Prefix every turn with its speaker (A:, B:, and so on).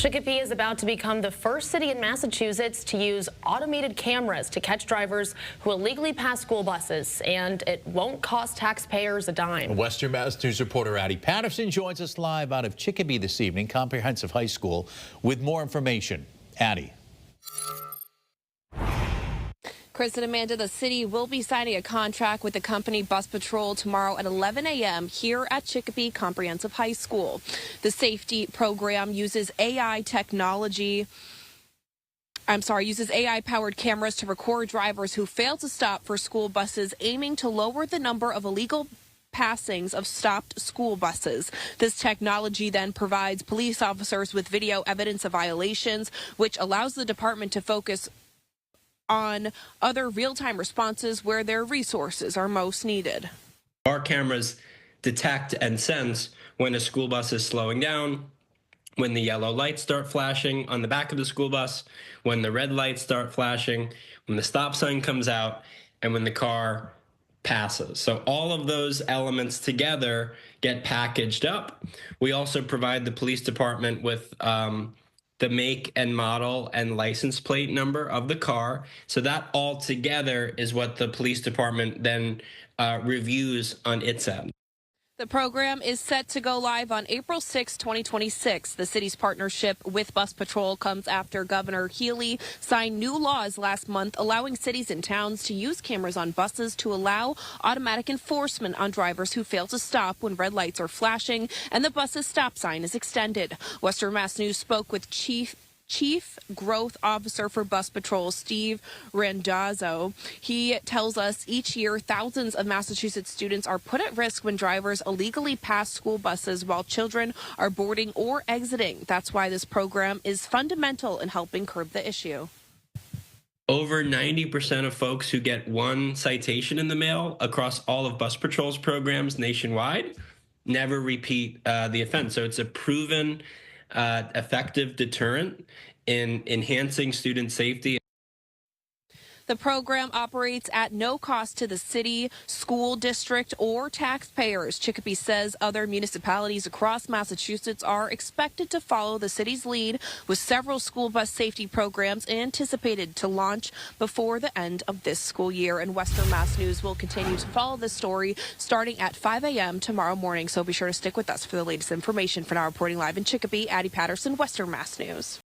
A: Chicopee is about to become the first city in Massachusetts to use automated cameras to catch drivers who illegally pass school buses, and it won't cost taxpayers a dime.
B: Western Mass News reporter Addie Patterson joins us live out of Chicopee this evening, Comprehensive High School, with more information. Addie.
C: Chris and Amanda, the city will be signing a contract with the company Bus Patrol tomorrow at 11 a.m. here at Chicopee Comprehensive High School. The safety program uses AI-powered cameras to record drivers who fail to stop for school buses, aiming to lower the number of illegal passings of stopped school buses. This technology then provides police officers with video evidence of violations, which allows the department to focus on other real-time responses where their resources are most needed.
D: Our cameras detect and sense when a school bus is slowing down, when the yellow lights start flashing on the back of the school bus, when the red lights start flashing, when the stop sign comes out, and when the car passes. So all of those elements together get packaged up. We also provide the police department with the make and model and license plate number of the car. So that all together is what the police department then reviews on its end.
C: The program is set to go live on April 6, 2026. The city's partnership with Bus Patrol comes after Governor Healy signed new laws last month allowing cities and towns to use cameras on buses to allow automatic enforcement on drivers who fail to stop when red lights are flashing and the bus's stop sign is extended. Western Mass News spoke with Chief Growth Officer for Bus Patrol, Steve Randazzo. He tells us each year thousands of Massachusetts students are put at risk when drivers illegally pass school buses while children are boarding or exiting. That's why this program is fundamental in helping curb the issue.
D: Over 90% of folks who get one citation in the mail across all of Bus Patrol's programs nationwide never repeat the offense. So it's a proven effective deterrent in enhancing student safety.
C: The program operates at no cost to the city, school district, or taxpayers. Chicopee says other municipalities across Massachusetts are expected to follow the city's lead, with several school bus safety programs anticipated to launch before the end of this school year. And Western Mass News will continue to follow this story starting at 5 a.m. tomorrow morning. So be sure to stick with us for the latest information. For now, reporting live in Chicopee, Addie Patterson, Western Mass News.